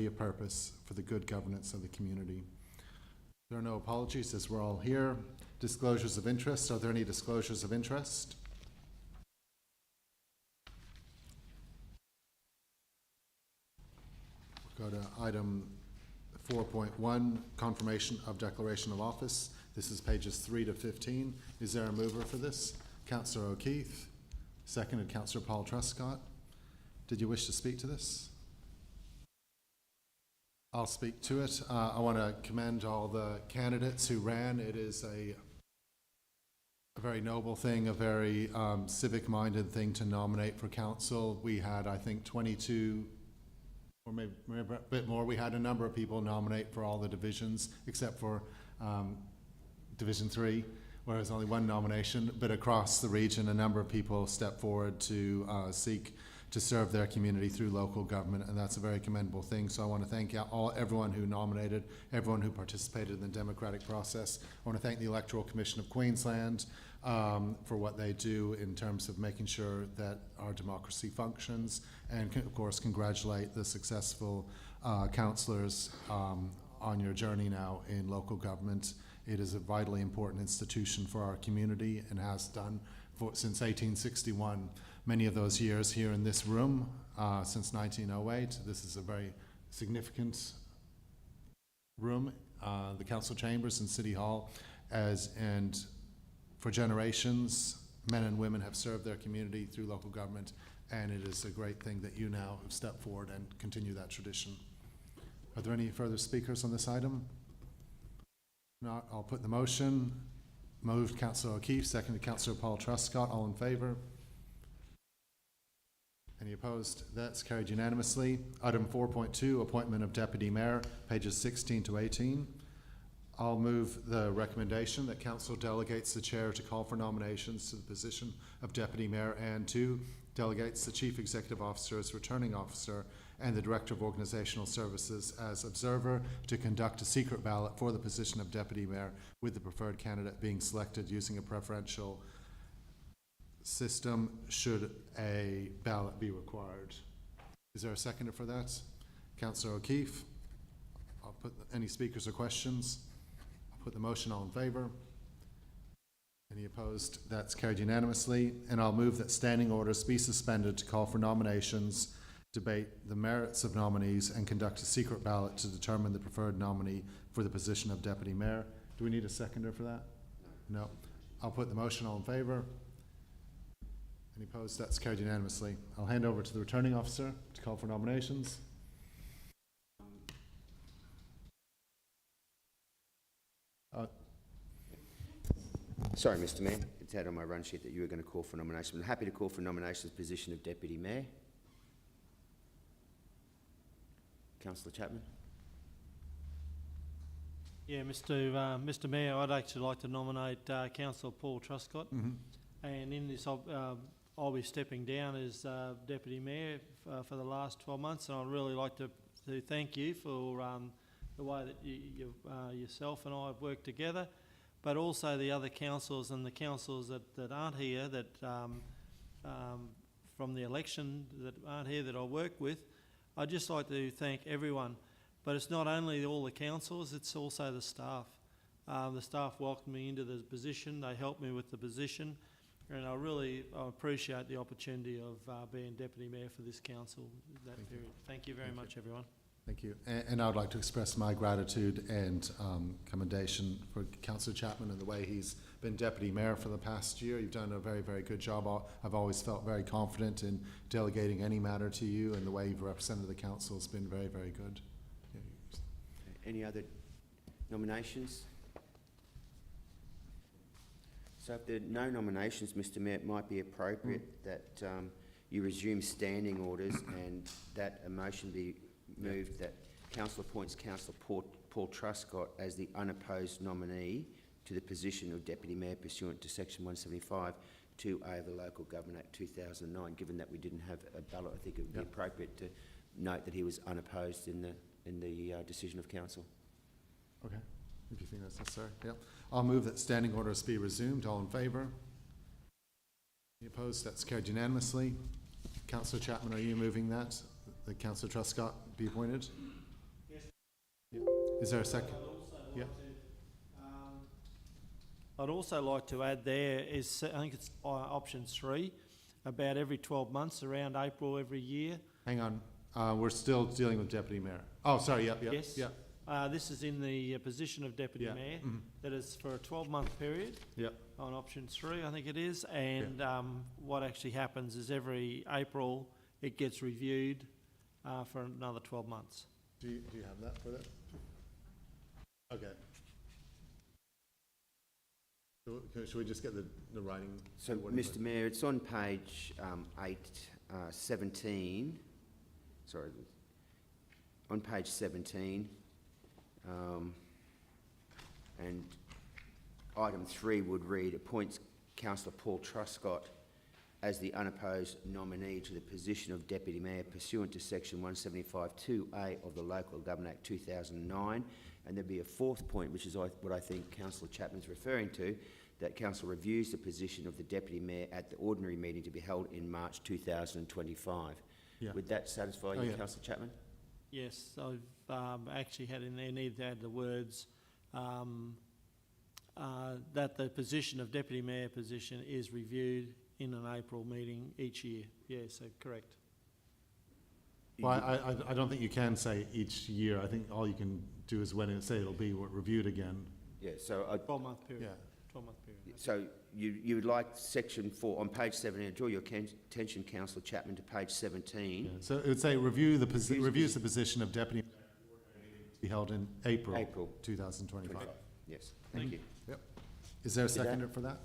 of purpose for the good governance of the community. There are no apologies as we're all here. Disclosures of interest. Are there any disclosures of interest? We'll go to item 4.1, confirmation of declaration of office. This is pages 3 to 15. Is there a mover for this? Councillor O'Keefe. Seconded, Councillor Paul Truscott. Did you wish to speak to this? I'll speak to it. I want to commend all the candidates who ran. It is a very noble thing, a very civic-minded thing to nominate for council. We had, I think, 22, or maybe a bit more. We had a number of people nominate for all the divisions, except for Division 3, where there was only one nomination. But across the region, a number of people stepped forward to seek to serve their community through local government, and that's a very commendable thing. So I want to thank everyone who nominated, everyone who participated in the democratic process. I want to thank the Electoral Commission of Queensland for what they do in terms of making sure that our democracy functions, and of course congratulate the successful councillors on your journey now in local government. It is a vitally important institution for our community and has done since 1861. Many of those years here in this room since 1908. This is a very significant room, the council chambers and City Hall, and for generations, men and women have served their community through local government, and it is a great thing that you now have stepped forward and continue that tradition. Are there any further speakers on this item? If not, I'll put the motion. Moved Councillor O'Keefe, seconded Councillor Paul Truscott. All in favour? Any opposed? That's carried unanimously. Item 4.2, appointment of Deputy Mayor, pages 16 to 18. I'll move the recommendation that Council delegates the Chair to call for nominations to the position of Deputy Mayor, and 2, delegates the Chief Executive Officer as Returning Officer and the Director of Organisational Services as Observer to conduct a secret ballot for the position of Deputy Mayor, with the preferred candidate being selected using a preferential system should a ballot be required. Is there a seconder for that? Councillor O'Keefe. I'll put any speakers or questions. I'll put the motion. All in favour? Any opposed? That's carried unanimously. And I'll move that standing orders be suspended to call for nominations, debate the merits of nominees, and conduct a secret ballot to determine the preferred nominee for the position of Deputy Mayor. Do we need a seconder for that? No. I'll put the motion. All in favour? Any opposed? That's carried unanimously. I'll hand over to the Returning Officer to call for nominations. Sorry, Mr. Mayor. It's out on my run sheet that you were going to call for nomination. I'm happy to call for nomination for the position of Deputy Mayor. Councillor Chapman. Yeah, Mr. Mayor, I'd actually like to nominate Councillor Paul Truscott, and in this I'll be stepping down as Deputy Mayor for the last 12 months, and I'd really like to thank you for the way that you yourself and I have worked together, but also the other councillors and the councillors that aren't here, that from the election that aren't here that I work with. I'd just like to thank everyone, but it's not only all the councillors, it's also the staff. The staff welcomed me into the position, they helped me with the position, and I really appreciate the opportunity of being Deputy Mayor for this council that period. Thank you very much, everyone. Thank you. And I'd like to express my gratitude and commendation for Councillor Chapman and the way he's been Deputy Mayor for the past year. You've done a very, very good job. I've always felt very confident in delegating any matter to you, and the way you've represented the council has been very, very good. Yeah. Any other nominations? So if there are no nominations, Mr. Mayor, it might be appropriate that you resume standing orders and that a motion be moved that Council appoints Councillor Paul Truscott as the unopposed nominee to the position of Deputy Mayor pursuant to Section 175 2A of the Local Government Act 2009. Given that we didn't have a ballot, I think it would be appropriate to note that he was unopposed in the decision of Council. Okay, if you think that's necessary. Yeah. I'll move that standing orders be resumed. All in favour? Any opposed? That's carried unanimously. Councillor Chapman, are you moving that? That Councillor Truscott be appointed? Is there a second? Yeah. I'd also like to add there is, I think it's option 3, about every 12 months, around April every year. Hang on, we're still dealing with Deputy Mayor. Oh, sorry, yep, Yes. yep. This is in the position of Deputy Yeah. Mayor. Mhm. That is for a 12-month period. Yep. On option 3, I think it is. And what actually happens is every April it gets reviewed for another 12 months. Do you have that for that? Okay. Should we just get the writing? So, Mr Mayor, it's on page 17, sorry, on page 17, and item 3 would read, appoints Councillor Paul Truscott as the unopposed nominee to the position of Deputy Mayor pursuant to section 175(2)(a) of the Local Government Act 2009. And there'd be a 4th point, which is what I think Councillor Chapman's referring to, that Council reviews the position of the Deputy Mayor at the ordinary meeting to be held in March 2025. Yeah. Would that satisfy you, yeah. Councillor Chapman? Yes, I've actually had in there, need to add the words that the position of Deputy Mayor position is reviewed in an April meeting each year. Yeah, so correct. Well, I don't think you can say each year. I think all you can do is when it say it'll be reviewed again. Yeah, so 12-month period. Yeah. 12-month period. so you would like section 4 on page 17. Draw your attention, Councillor Chapman, to page 17. Yeah. So it would say reviews the position of Deputy Mayor to be held in April 2025. 25. Yes, thank you. Yep. Is there a that- seconder for that?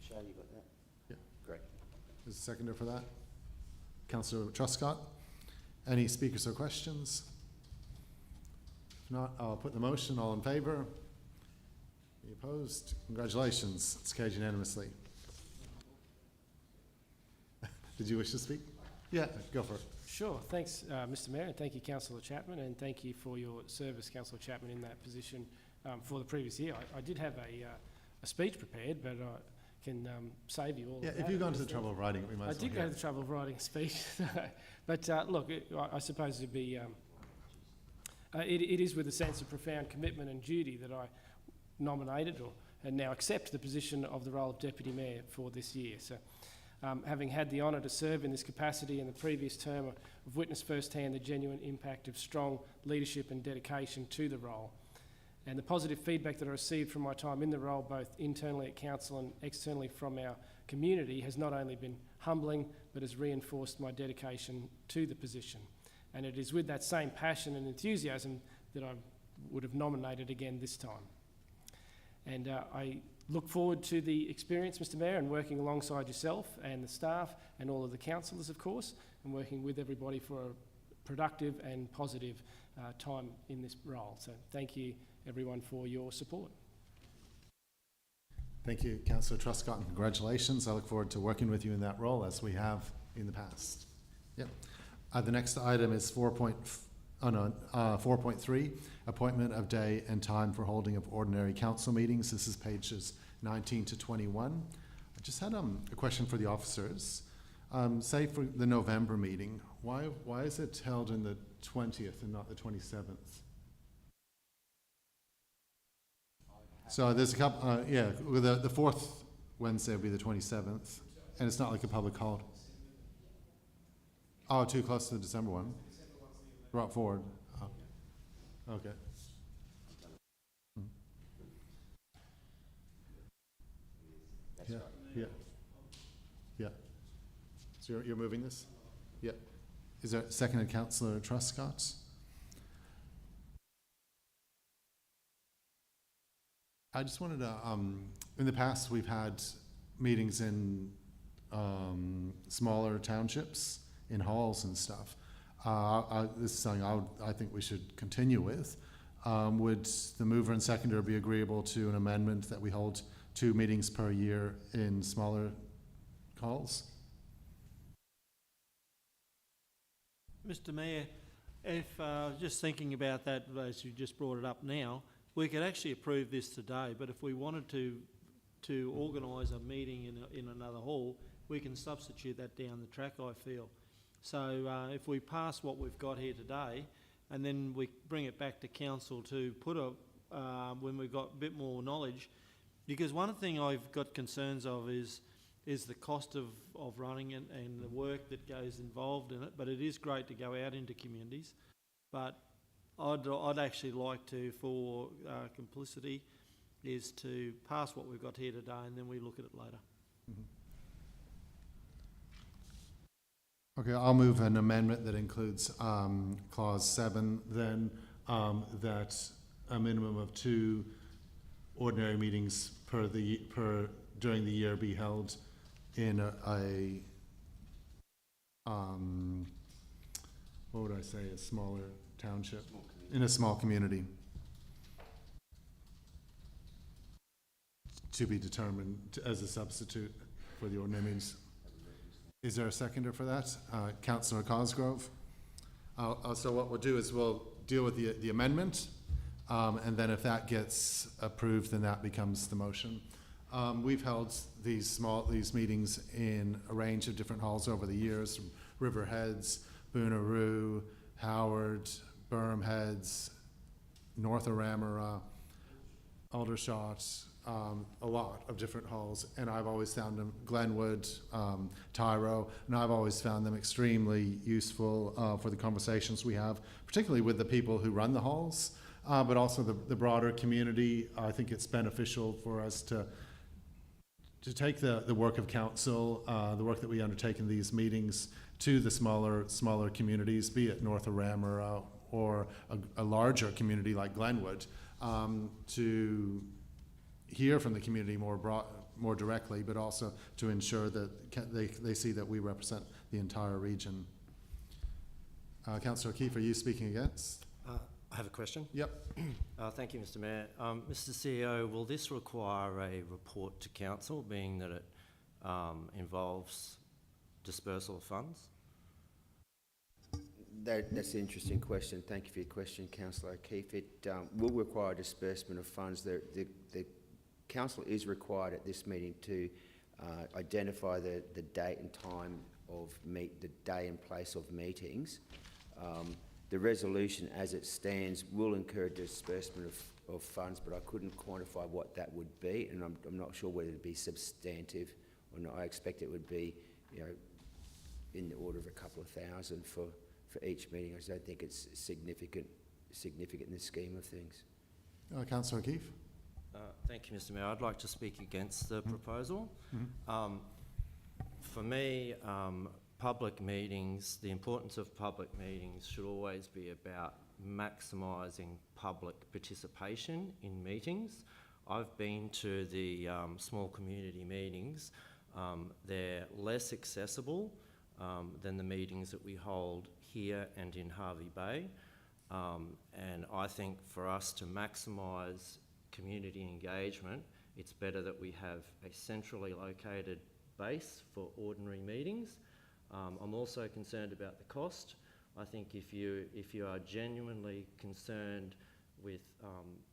Shall you got that? Yeah. Great. Is there a seconder for that? Councillor Truscott? Any speakers or questions? If not, I'll put the motion. All in favour? Any opposed? Congratulations. It's carried unanimously. Did you wish to speak? Yeah, go for it. Sure. Thanks, Mr Mayor, and thank you, Councillor Chapman, and thank you for your service, Councillor Chapman, in that position for the previous year. I did have a speech prepared, but I can save you all Yeah, of that. if you've gone to the trouble of writing it, we might I as well did hear go it. to the trouble of writing a speech. But look, I suppose it'd be, it is with a sense of profound commitment and duty that I nominated and now accept the position of the role of Deputy Mayor for this year. So, having had the honour to serve in this capacity in the previous term, I've witnessed firsthand the genuine impact of strong leadership and dedication to the role. And the positive feedback that I received from my time in the role, both internally at Council and externally from our community, has not only been humbling, but has reinforced my dedication to the position. And it is with that same passion and enthusiasm that I would have nominated again this time. And I look forward to the experience, Mr Mayor, and working alongside yourself and the staff and all of the councillors, of course, and working with everybody for a productive and positive time in this role. So thank you, everyone, for your support. Thank you, Councillor Truscott, and congratulations. I look forward to working with you in that role as we have in the past. Yep. The next item is 4.3, appointment of day and time for holding of ordinary council meetings. This is pages 19 to 21. I just had a question for the officers. Say for the November meeting, why is it held in the 20th and not the 27th? So there's a couple, yeah, with the fourth Wednesday will be the 27th, and it's not like a public holiday. Oh, too close to the December one? Brought forward. Oh. Okay. That's Yeah, right. yeah. Yeah. So you're moving this? Yeah. Is there a second, Councillor Truscott? I just wanted to, in the past, we've had meetings in smaller townships, in halls and stuff. This is something I think we should continue with. Would the mover and seconder be agreeable to an amendment that we hold 2 meetings per year in smaller halls? Mr Mayor, if just thinking about that as you just brought it up now, we could actually approve this today, but if we wanted to organise a meeting in another hall, we can substitute that down the track, I feel. So if we pass what we've got here today, and then we bring it back to council to put when we've got a bit more knowledge. Because one thing I've got concerns of is the cost of running it and the work that goes involved in it. But it is great to go out into communities. But I'd actually like to, for complicity, is to pass what we've got here today and then we look at it later. Okay, I'll move an amendment that includes clause 7, then that a minimum of 2 ordinary meetings during the year be held in what would I say, a smaller township, in a small community, to be determined as a substitute for the ordinary meetings. Is there a seconder for that? Councillor Cosgrove? So what we'll do is we'll deal with the amendment, and then if that gets approved, then that becomes the motion. We've held these meetings in a range of different halls over the years, from Riverheads, Boonaroo, Howard, Burham Heads, North Aramara, Aldershot, a lot of different halls, and I've always found them, Glenwood, Tyro, and I've always found them extremely useful for the conversations we have, particularly with the people who run the halls, but also the broader community. I think it's beneficial for us to take the work of council, the work that we undertake in these meetings, to the smaller communities, be it North Aramara or a larger community like Glenwood, to hear from the community more directly, but also to ensure that they see that we represent the entire region. Councillor O'Keefe, are you speaking against? I have a question. Yep. Thank you, Mr. Mayor. Mr. CEO, will this require a report to council, being that it involves dispersal of funds? That's an interesting question. Thank you for your question, Councillor O'Keefe. It will require disbursement of funds. The council is required at this meeting to identify the date and time of the day and place of meetings. The resolution as it stands will incur disbursement of funds, but I couldn't quantify what that would be, and I'm not sure whether it would be substantive or not. I expect it would be, in the order of a couple of thousand for each meeting. I don't think it's significant in the scheme of things. Councillor O'Keefe? Thank you, Mr. Mayor. I'd like to speak against the proposal. For me, public meetings, the importance of public meetings should always be about maximising public participation in meetings. I've been to the small community meetings. They're less accessible than the meetings that we hold here and in Hervey Bay. And I think for us to maximise community engagement, it's better that we have a centrally located base for ordinary meetings. I'm also concerned about the cost. I think if you are genuinely concerned with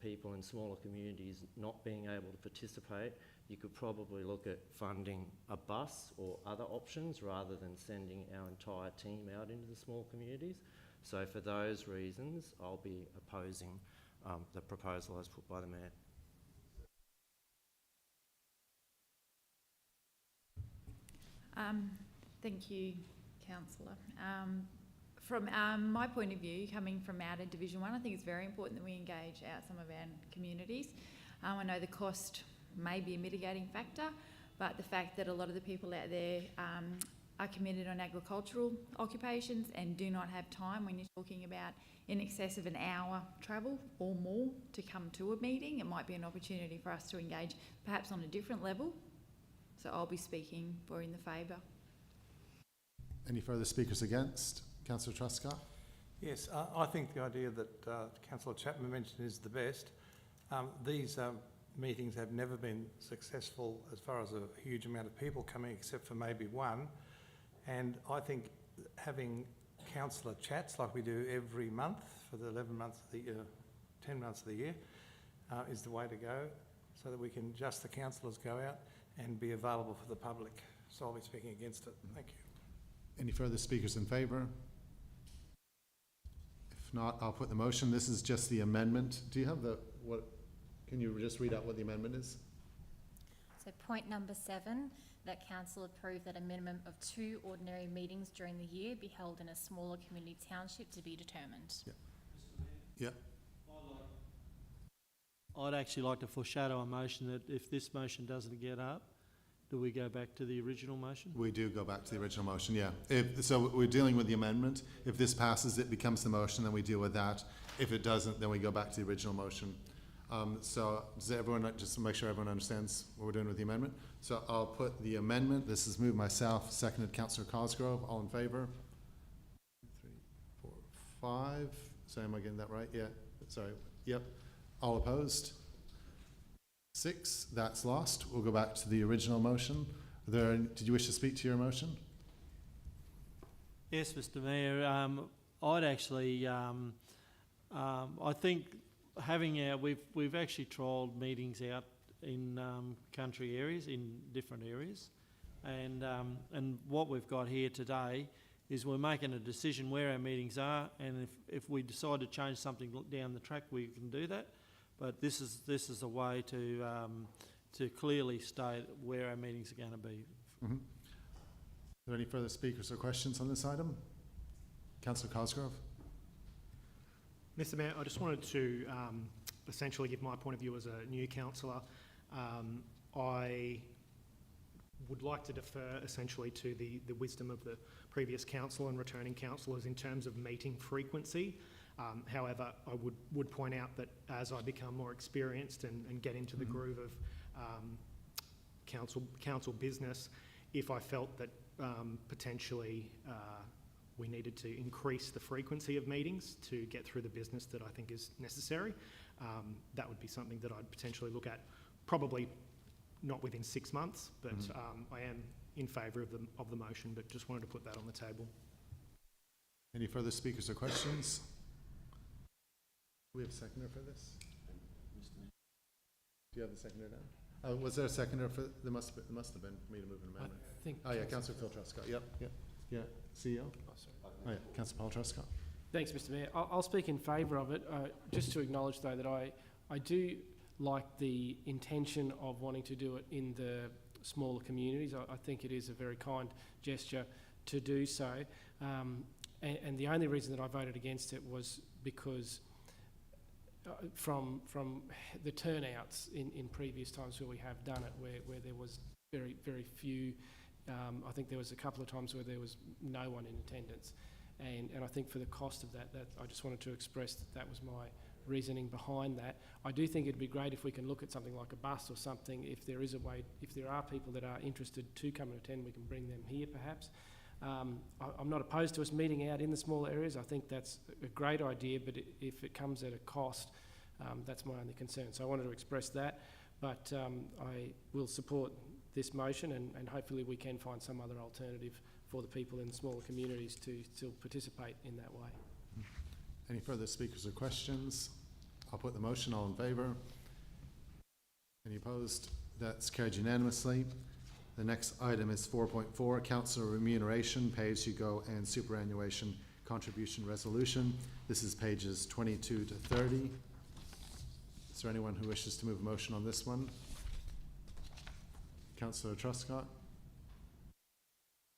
people in smaller communities not being able to participate, you could probably look at funding a bus or other options rather than sending our entire team out into the small communities. So for those reasons, I'll be opposing the proposal as put by the Mayor. Thank you, Councillor. From my point of view, coming from out of Division 1, I think it's very important that we engage out some of our communities. I know the cost may be a mitigating factor, but the fact that a lot of the people out there are committed on agricultural occupations and do not have time, when you're talking about in excess of an hour travel or more to come to a meeting, it might be an opportunity for us to engage perhaps on a different level. So I'll be speaking in the favour. Any further speakers against? Councillor Truscott? Yes, I think the idea that Councillor Chapman mentioned is the best. These meetings have never been successful as far as a huge amount of people coming, except for maybe one. And I think having councillor chats like we do every month for the 11 months of the year, 10 months of the year, is the way to go, so that we can just the councillors go out and be available for the public. So I'll be speaking against it. Thank you. Any further speakers in favour? If not, I'll put the motion. This is just the amendment. Do you have can you just read out what the amendment is? So point number 7, that council approve that a minimum of 2 ordinary meetings during the year be held in a smaller community township to be determined. Yeah. I'd actually like to foreshadow a motion that if this motion doesn't get up, do we go back to the original motion? We do go back to the original motion, yeah. So we're dealing with the amendment. If this passes, it becomes the motion, then we deal with that. If it doesn't, then we go back to the original motion. So does everyone, just to make sure everyone understands what we're doing with the amendment? So I'll put the amendment. This is moved myself, seconded Councillor Cosgrove. All in favour? 3, 4, 5. So am I getting that right? Yeah. Sorry. Yep. All opposed? 6. That's lost. We'll go back to the original motion. Did you wish to speak to your motion? Yes, Mr Mayor. I'd actually, I think having we've actually trialled meetings out in country areas, in different areas, and what we've got here today is we're making a decision where our meetings are, and if we decide to change something down the track, we can do that. But this is a way to clearly state where our meetings are going to be. Mm-hmm. Are there any further speakers or questions on this item? Councillor Cosgrove. Mr Mayor, I just wanted to essentially give my point of view as a new councillor. I would like to defer essentially to the wisdom of the previous council and returning councillors in terms of meeting frequency. However, I would point out that as I become more experienced and get into the groove of council business, if I felt that potentially we needed to increase the frequency of meetings to get through the business that I think is necessary, that would be something that I'd potentially look at, probably not within 6 months, but I am in favour of the motion, but just wanted to put that on the table. Any further speakers or questions? Do we have a seconder for this? Do you have the seconder down? Was there a seconder for, there must have been for me to move an amendment. I think. Oh yeah, Councillor Phil Truscott, yep. Yeah, CEO? Oh yeah, Councillor Paul Truscott. Thanks, Mr Mayor. I'll speak in favour of it, just to acknowledge though that I do like the intention of wanting to do it in the smaller communities. I think it is a very kind gesture to do so. And the only reason that I voted against it was because from the turnouts in previous times where we have done it, where there was very, very few, I think there was a couple of times where there was no one in attendance. And I think for the cost of that I just wanted to express that was my reasoning behind that. I do think it'd be great if we can look at something like a bus or something. If there is a way, if there are people that are interested to come and attend, we can bring them here perhaps. I'm not opposed to us meeting out in the smaller areas. I think that's a great idea, but if it comes at a cost, that's my only concern. So I wanted to express that, but I will support this motion and hopefully we can find some other alternative for the people in smaller communities to still participate in that way. Any further speakers or questions? I'll put the motion. All in favour? Any opposed? That's carried unanimously. The next item is 4.4, Councillor Remuneration, Pay-As-You-Go and Superannuation Contribution Resolution. This is pages 22 to 30. Is there anyone who wishes to move a motion on this one? Councillor Truscott?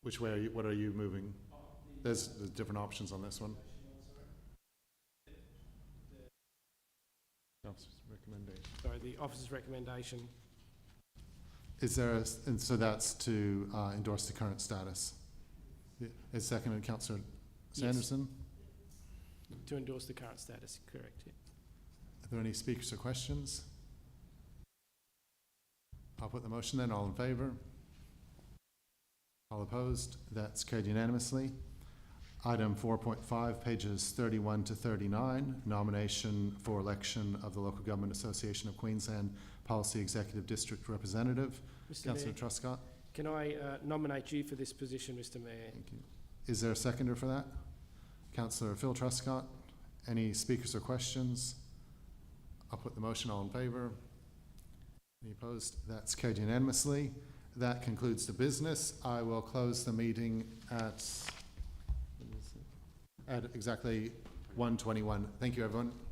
Which way are you, what are you moving? There's different options on this one. Officer's recommendation. Sorry, the officer's recommendation. Is there and so that's to endorse the current status. Is seconded Councillor Sanderson? Yes. To endorse the current status, correct. Yeah. Are there any speakers or questions? I'll put the motion then. All in favour? All opposed? That's carried unanimously. Item 4.5, pages 31 to 39, nomination for election of the Local Government Association of Queensland Policy Executive District Representative. Councillor Truscott. Can I nominate you for this position, Mr Mayor? Thank you. Is there a seconder for that? Councillor Phil Truscott. Any speakers or questions? I'll put the motion. All in favour? Any opposed? That's carried unanimously. That concludes the business. I will close the meeting at exactly 121. Thank you, everyone.